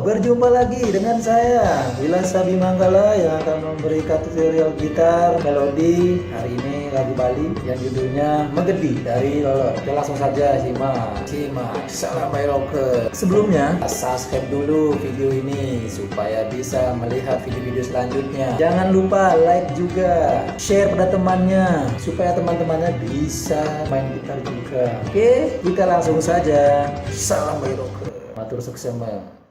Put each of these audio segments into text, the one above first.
berjumpa lagi dengan saya Wilas Sabi Manggala yang akan memberikan tutorial gitar melodi. Hari ini lagu Bali yang judulnya Menggedi dari Lolo. Kita langsung saja simak. Salam Rocker. Sebelumnya subscribe dulu video ini supaya bisa melihat video-video selanjutnya. Jangan lupa like juga, share pada temannya supaya teman-temannya bisa main gitar juga. Oke, kita langsung saja. Salam Rocker. Matur sukses Mbak.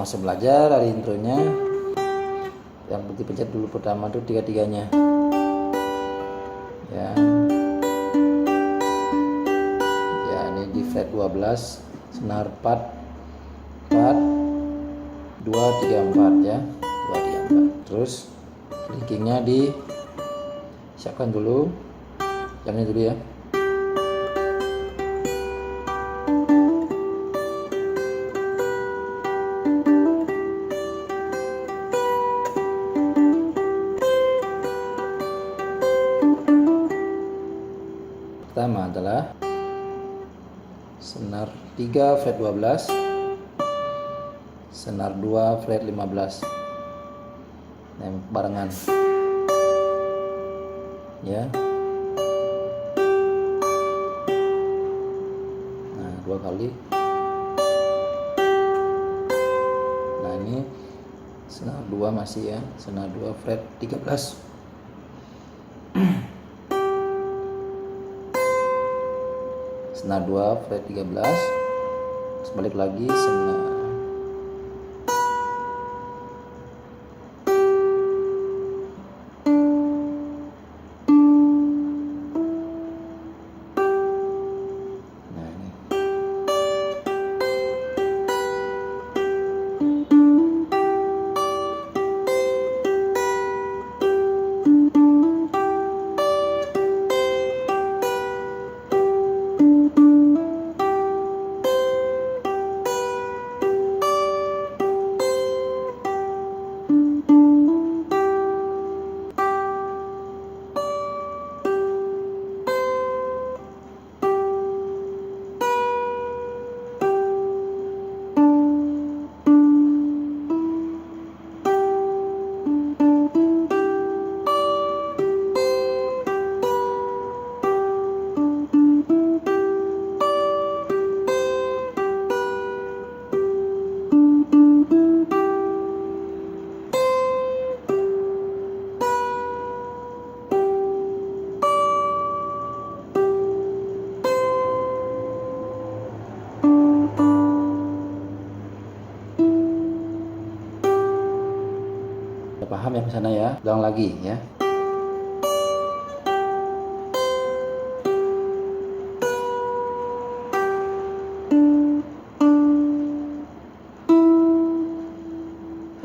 Langsung belajar dari intronya. Yang penting pencet dulu pertama tuh tiga-tiganya ya. Ya ini di fret 12, senar 4 4 2 3 4 ya, 2 3 4. Terus linkingnya di siapkan dulu jamnya dulu ya. Pertama adalah senar 3 fret 12, senar 2 fret 15, barengan ya. Nah 2 kali. Nah ini senar 2 masih ya, senar 2 fret 13. Senar 2 fret 13, terus balik lagi senar. Nah ini Udah paham ya ke sana ya? Ulang lagi ya.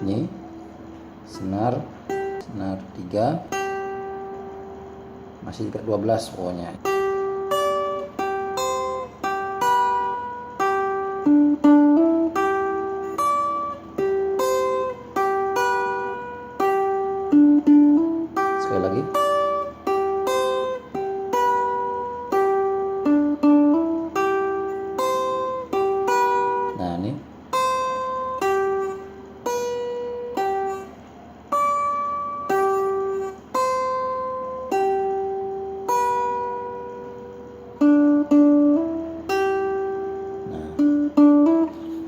Ini senar 3, masih juga 12 pokoknya. Sekali lagi. Nah, ini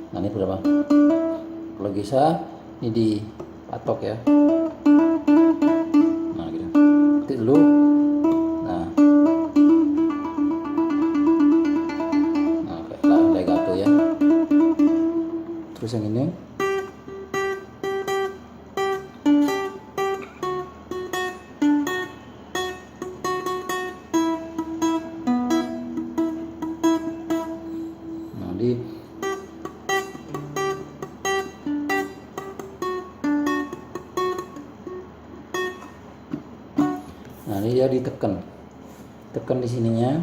nah ini berapa? Kalau bisa ini dipatok ya. Nah gitu, ketik dulu. Nah kayak legato ya. Terus yang ini nah ini dia ditekan di sininya,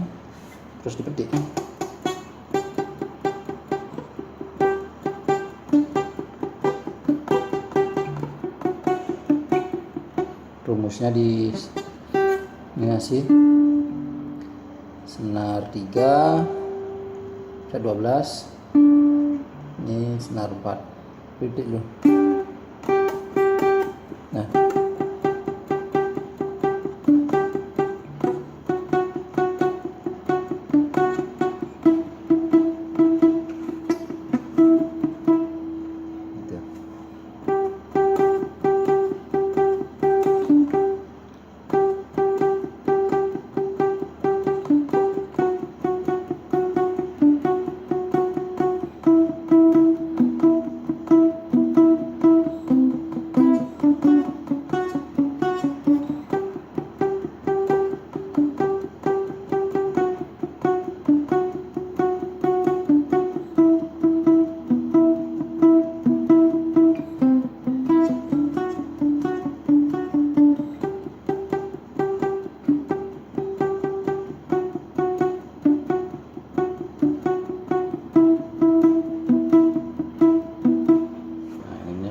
terus dipetik. Rumusnya di ini ngasih senar 3 fret 12, ini senar 4, petik dulu. Nah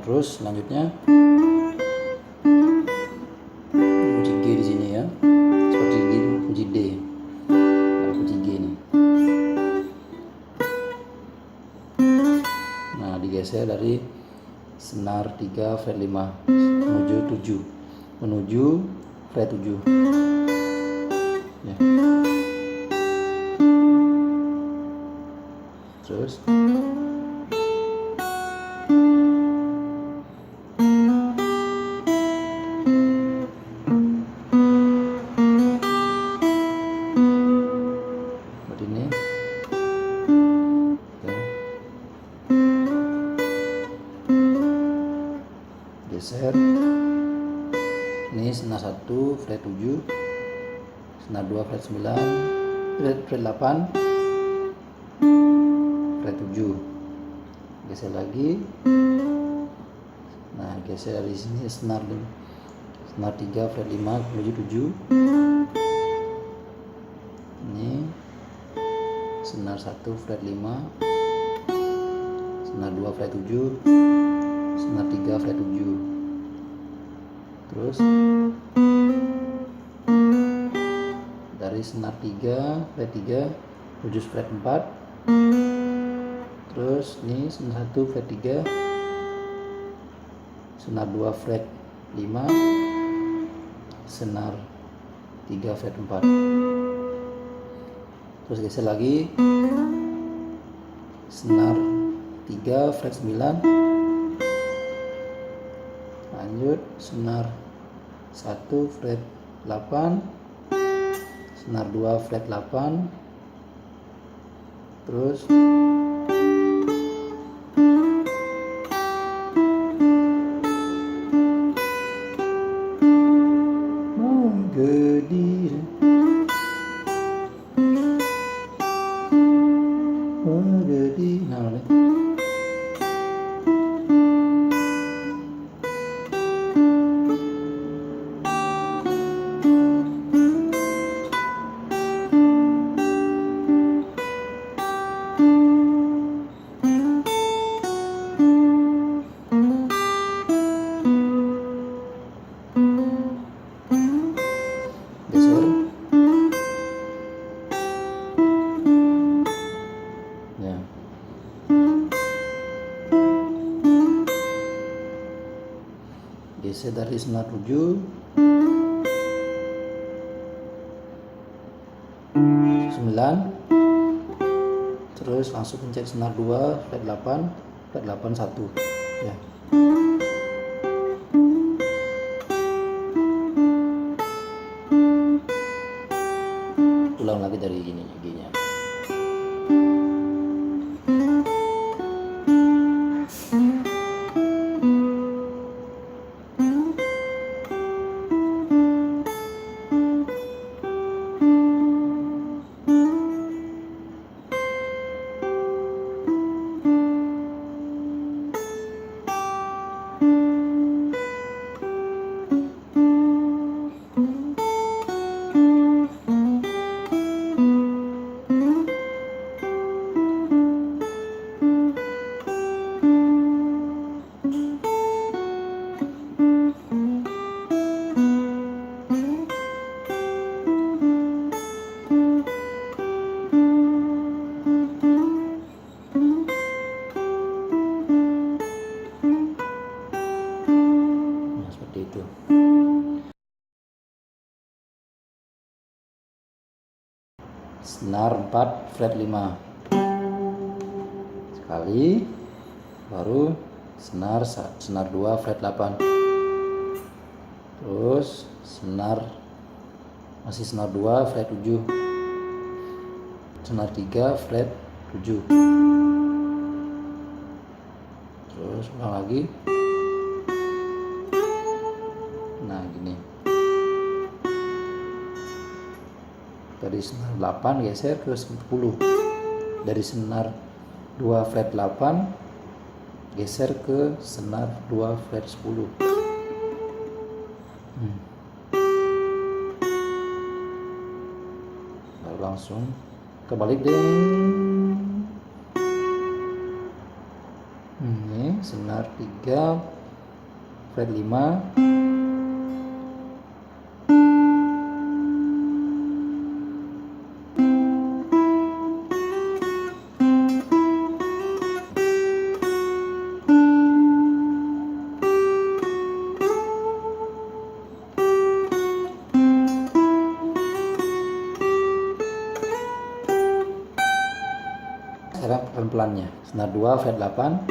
terus selanjutnya kunci G di sini ya, seperti ini kunci D, ada kunci G nih. Nah digeser dari senar 3 fret 5 menuju fret 7 ya. Terus ini geser, ini senar 1 fret 7, senar 2 fret 9, fret 8, fret 7, geser lagi. Nah geser dari sini senar 3 fret 5 menuju 7, ini senar 1 fret 5, senar 2 fret 7, senar 3 fret 7. Terus dari senar 3 fret 3 menuju fret 4. Terus ini senar 1 fret 3, senar 2 fret 5, senar 3 fret 4. Terus geser lagi senar 3 fret 9, lanjut senar 1 fret 8, senar 2 fret 8, terus geser dari senar 7, 9, terus langsung pencet senar 2 fret 8, fret 8 1 ya. Ulang lagi dari gini G-nya. Itu senar 4 fret 5 sekali, baru senar 2 fret 8, terus masih senar 2 fret 7, senar 3 fret 7, terus ulang lagi. Nah gini, dari senar 8 geser ke 10, dari senar 2 fret 8 geser ke senar 2 fret 10. Lalu langsung kebalik deh. Ini senar 3 fret 5, sekarang pelan-pelannya. Senar 2 fret 8,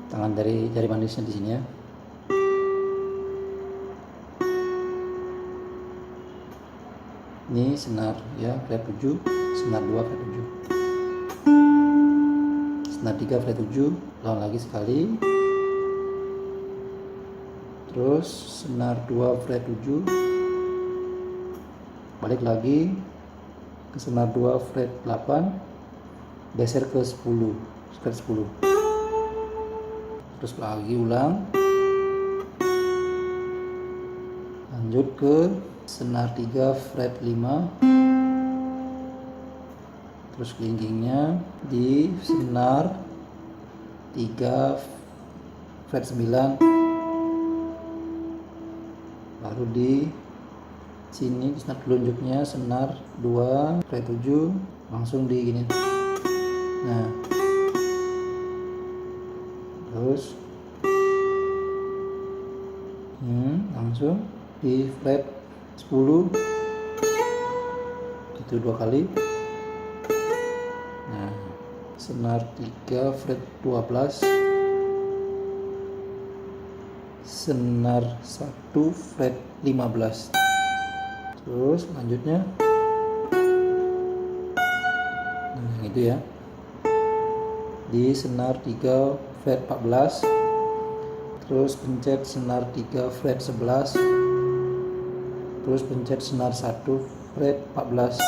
tangan dari jari manisnya di sini ya. Ini senar ya fret 7, senar 2 fret 7, senar 3 fret 7, ulang lagi sekali, terus senar 2 fret 7, balik lagi ke senar 2 fret 8, geser ke 10, fret 10, terus lagi ulang, lanjut ke senar 3 fret 5, terus kelingkingnya di senar 3 fret 9, baru di sini di senar telunjuknya senar 2 fret 7, langsung di gini. Nah, terus langsung di fret 10, itu 2 kali. Nah, senar 3 fret 12, senar 1 fret 15, terus lanjutnya itu ya, di senar 3 fret 14, terus pencet senar 3 fret 11, terus pencet senar 1 fret 14,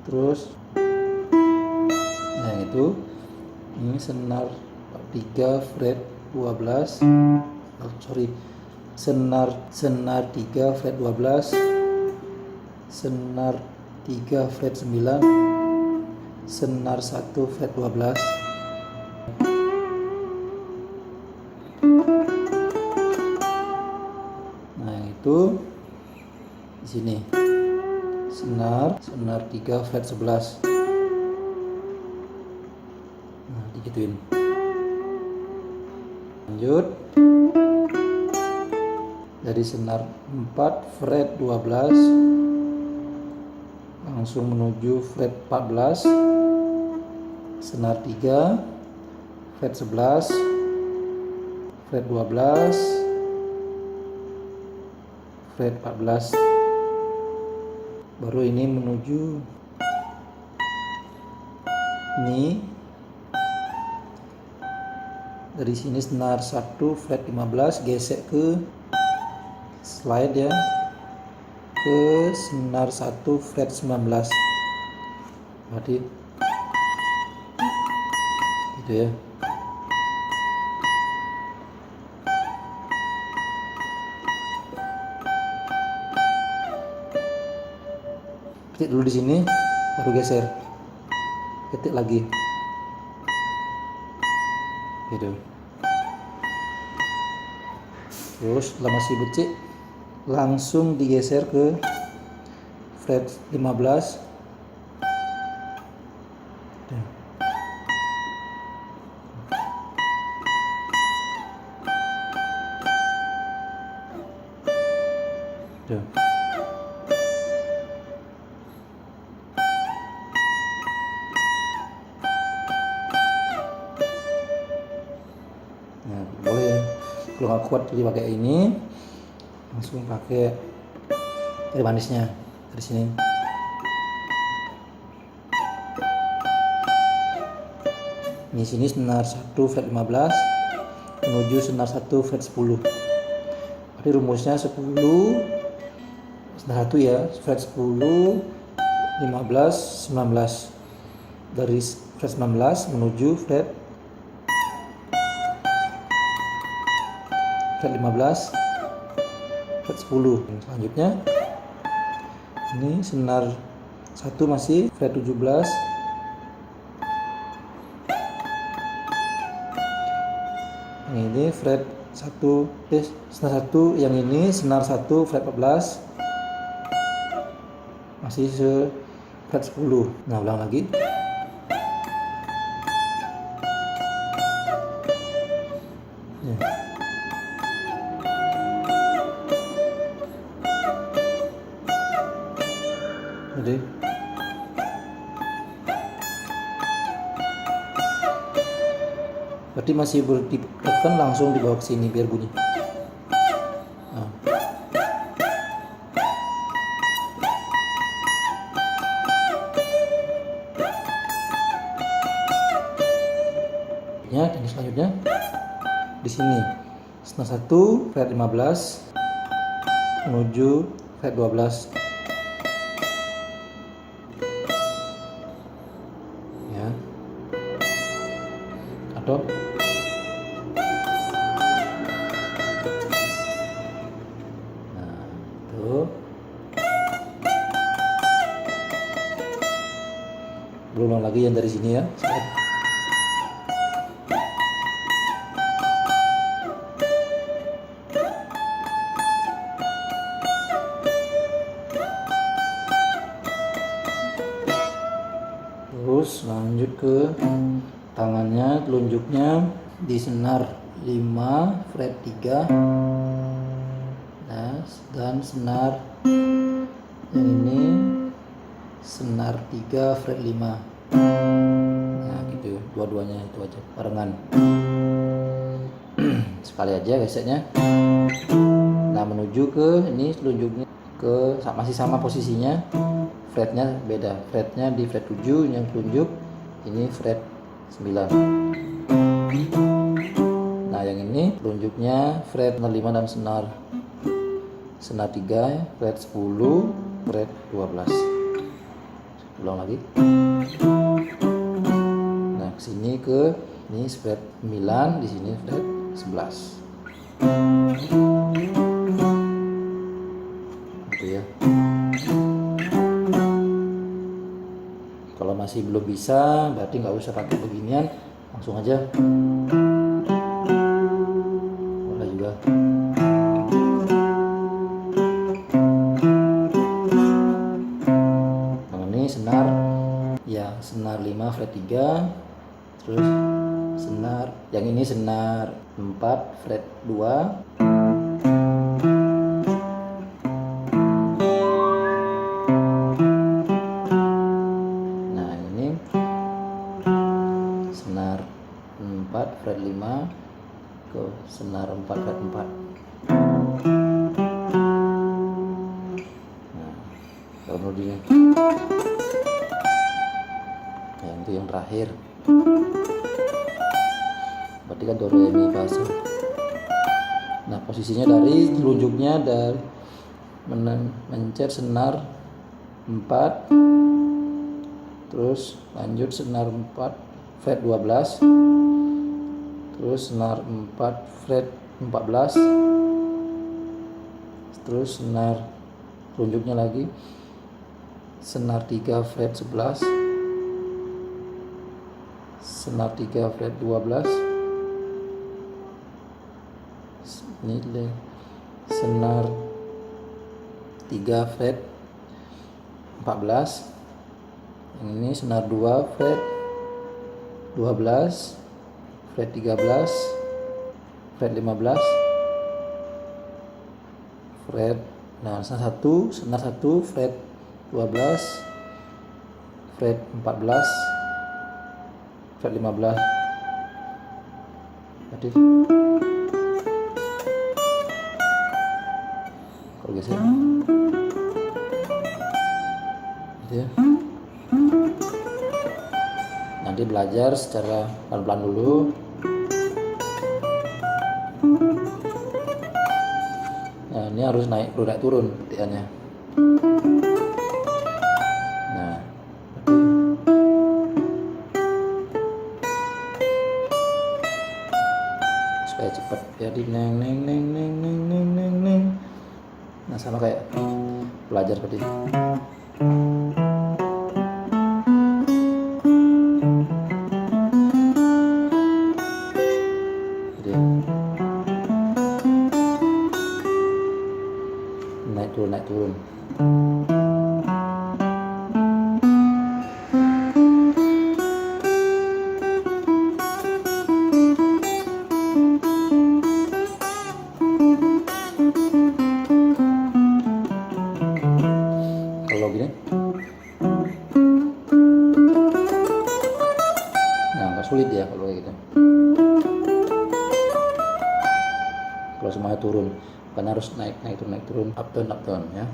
terus nah itu ini senar 3 fret 12, senar 3 fret 12, senar 3 fret 9, senar 1 fret 12, nah itu di sini senar 3 fret 11, nah digituin. Lanjut dari senar 4 fret 12 langsung menuju fret 14, senar 3 fret 11, fret 12, fret 14, baru ini menuju ini. Dari sini senar 1 fret 15 gesek ke slide ya, ke senar 1 fret 19, berarti gitu ya. Ketik dulu di sini, baru geser, ketik lagi, gitu. Terus setelah masih becek, langsung digeser ke fret 15. Tuh. Nah, boleh kalau nggak kuat jadi pakai ini, langsung pakai tali manisnya dari sini. Ini sini senar 1 fret 15 menuju senar 1 fret 10. Jadi rumusnya 10 senar 1 ya, fret 10 15 19. Dari fret 19 menuju fret 15 fret 10. Selanjutnya ini senar 1 masih fret 17, yang ini fret 1 senar 1, yang ini senar 1 fret 14 masih fret 10. Nah, ulang lagi. Ya. Jadi berarti masih ditekan, langsung dibawa ke sini biar bunyi. Nah. Ya, ini selanjutnya di sini senar 1 fret 15 menuju fret 12. Ya. Atau berulang lagi yang dari sini ya. Terus lanjut ke tangannya, telunjuknya di senar 5 fret 3, nah, dan senar yang ini senar 3 fret 5. Nah gitu, dua-duanya itu aja barengan. Sekali aja geseknya. Nah, menuju ke ini telunjuknya ke masih sama posisinya, fretnya beda, fretnya di fret 7 yang telunjuk, ini fret 9. Nah, yang ini telunjuknya fret 5 dan senar 3 fret 10 fret 12. Ulang lagi. Nah, kesini ke ini fret 9, di sini fret 11. Gitu ya. Kalau masih belum bisa, berarti nggak usah pakai beginian, langsung aja. Boleh juga. Senar ya, senar 5 fret 3, terus senar yang ini senar 4 fret 2, senar 4 fret 4. Nah, do melodinya. Nah, itu yang terakhir. Berarti kan do re mi fa sol. Nah, posisinya dari telunjuknya dari mencet senar 4, terus lanjut senar 4 fret 12, terus senar 4 fret 14, terus senar telunjuknya lagi senar 3 fret 11, senar 3 fret 12, ini senar 3 fret 14, yang ini senar 2 fret 12, fret 13, fret 15, fret, nah senar 1 fret 12, fret 14, fret 15. Berarti kalau geser gitu ya. Nanti belajar secara pelan-pelan dulu. Nah, ini harus naik turun ketikannya. Nah, supaya cepat. Jadi neng neng neng neng neng neng neng neng. Nah, sama kayak belajar tadi. Naik turun. Kalau gini, nah nggak sulit ya kalau kayak gitu. Kalau semuanya turun, kan harus naik turun, up down ya.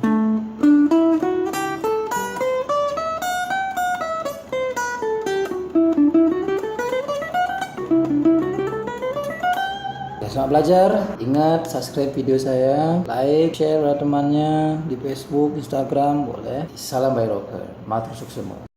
Selamat belajar. Ingat subscribe video saya, like, share ke temannya di Facebook, Instagram boleh. Salam Bay Rocker, matur suksemu.